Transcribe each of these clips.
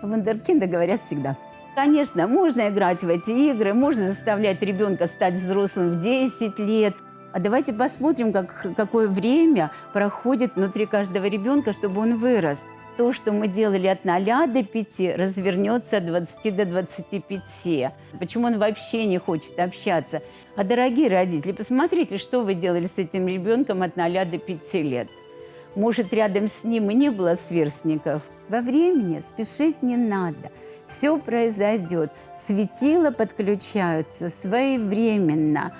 Вундеркинды говорят всегда. Конечно, можно играть в эти игры, можно заставлять ребенка стать взрослым в 10 лет. А давайте посмотрим, какое время проходит внутри каждого ребенка, чтобы он вырос. То, что мы делали от 0 до 5, развернется от 20 до 25. Почему он вообще не хочет общаться? А, дорогие родители, посмотрите, что вы делали с этим ребенком от 0 до 5 лет. Может, рядом с ним и не было сверстников. Во времени спешить не надо. Все произойдет. Светила подключаются своевременно.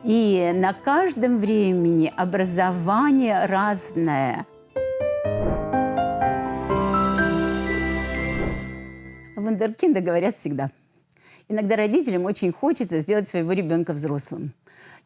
И на каждом времени образование разное. Вундеркинды говорят всегда. Иногда родителям очень хочется сделать своего ребенка взрослым.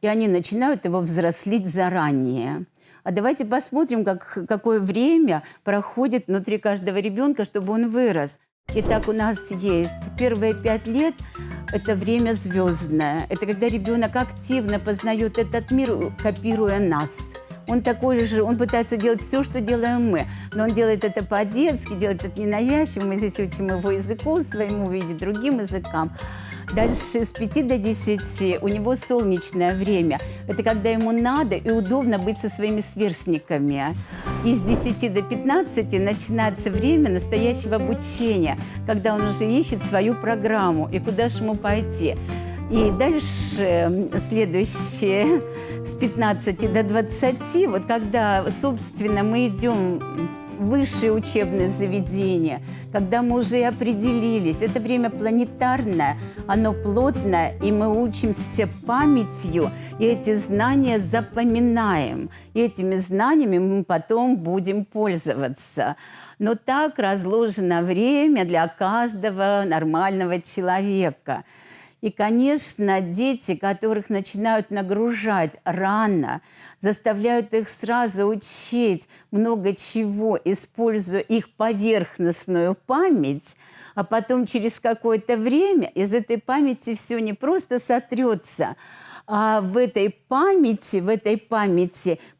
И они начинают его взрослить заранее. А давайте посмотрим, какое время проходит внутри каждого ребенка, чтобы он вырос. Итак, у нас есть первые 5 лет – это время звездное. Это когда ребенок активно познает этот мир, копируя нас. Он такой же, он пытается делать все, что делаем мы. Но он делает это по-детски, делает это ненавязчиво. Мы здесь учим его языку своему, видеть другим языкам. Дальше с 5 до 10 у него солнечное время. Это когда ему надо и удобно быть со своими сверстниками. И с 10 до 15 начинается время настоящего обучения, когда он уже ищет свою программу и куда же ему пойти. И дальше следующее с 15 до 20, вот когда, собственно, мы идем в высшее учебное заведение, когда мы уже определились, это время планетарное, оно плотное, и мы учимся памятью, и эти знания запоминаем. И этими знаниями мы потом будем пользоваться. Но так разложено время для каждого нормального человека. И, конечно, дети, которых начинают нагружать рано, заставляют их сразу учить много чего, используя их поверхностную память, а потом через какое-то время из этой памяти все не просто сотрется, а в этой памяти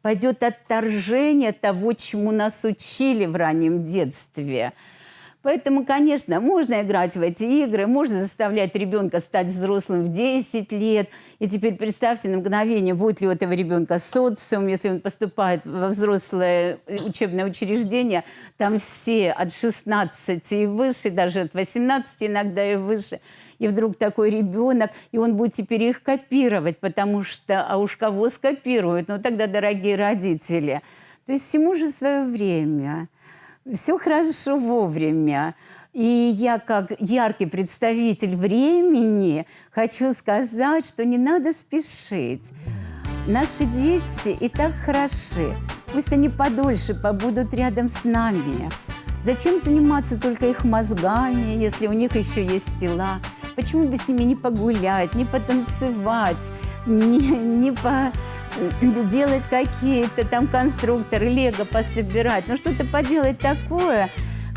пойдет отторжение того, чему нас учили в раннем детстве. Поэтому, конечно, можно играть в эти игры, можно заставлять ребенка стать взрослым в 10 лет. И теперь представьте на мгновение, будет ли у этого ребенка социум, если он поступает во взрослое учебное учреждение, там все от 16 и выше, даже от 18 иногда и выше. И вдруг такой ребенок, и он будет теперь их копировать, потому что, а уж кого скопируют? Ну тогда, дорогие родители, то есть всему же свое время. Все хорошо вовремя. И я, как яркий представитель времени, хочу сказать, что не надо спешить. Наши дети и так хороши. Пусть они подольше побудут рядом с нами. Зачем заниматься только их мозгами, если у них еще есть тела? Почему бы с ними не погулять, не потанцевать, не делать какие-то там конструкторы, лего пособирать, но что-то поделать такое,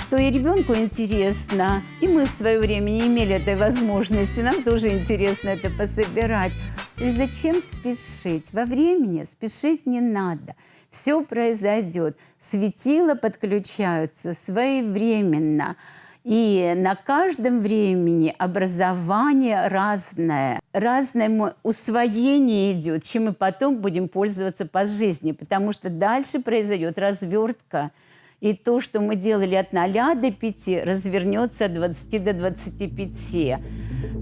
что и ребенку интересно, и мы в свое время не имели этой возможности, нам тоже интересно это пособирать. То есть зачем спешить? Во времени спешить не надо. Все произойдет. Светила подключаются своевременно. И на каждом времени образование разное. Разное усвоение идет, чем мы потом будем пользоваться по жизни. Потому что дальше произойдет развертка. И то, что мы делали от 0 до 5, развернется от 20 до 25.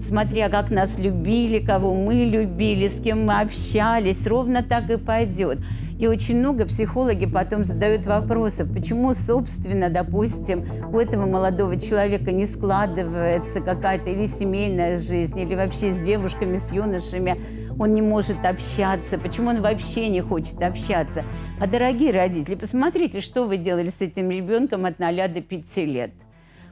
Смотря как нас любили, кого мы любили, с кем мы общались, ровно так и пойдет. И очень много психологи потом задают вопросов, почему, собственно, допустим, у этого молодого человека не складывается какая-то или семейная жизнь, или вообще с девушками, с юношами он не может общаться, почему он вообще не хочет общаться. А, дорогие родители, посмотрите, что вы делали с этим ребенком от 0 до 5 лет.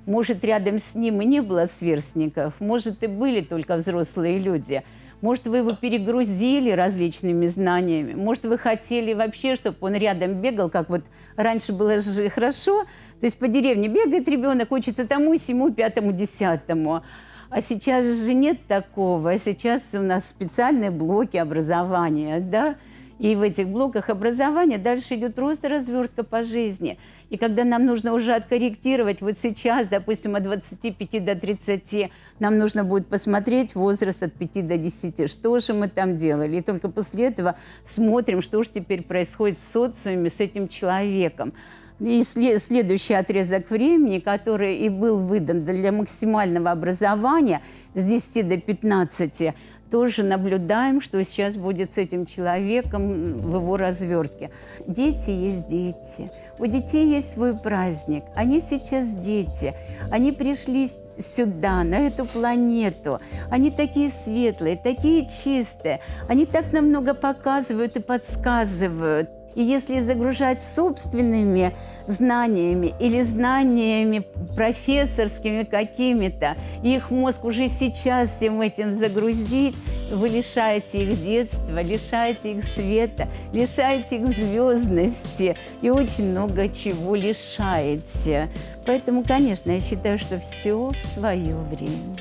Может, рядом с ним и не было сверстников, может, и были только взрослые люди. Может, вы его перегрузили различными знаниями. Может, вы хотели вообще, чтобы он рядом бегал, как вот раньше было же хорошо. То есть по деревне бегает ребенок, учится тому, сему, пятому, десятому. А сейчас же нет такого. Сейчас у нас специальные блоки образования, да? И в этих блоках образования дальше идет просто развертка по жизни. И когда нам нужно уже откорректировать, вот сейчас, допустим, от 25 до 30, нам нужно будет посмотреть возраст от 5 до 10, что же мы там делали. И только после этого смотрим, что же теперь происходит в социуме с этим человеком. И следующий отрезок времени, который и был выдан для максимального образования с 10 до 15, тоже наблюдаем, что сейчас будет с этим человеком в его развертке. Дети есть дети. У детей есть свой праздник. Они сейчас дети. Они пришли сюда, на эту планету. Они такие светлые, такие чистые. Они так нам много показывают и подсказывают. И если загружать собственными знаниями или знаниями профессорскими какими-то, их мозг уже сейчас всем этим загрузить, вы лишаете их детства, лишаете их света, лишаете их звездности и очень много чего лишаете. Поэтому, конечно, я считаю, что все в свое время.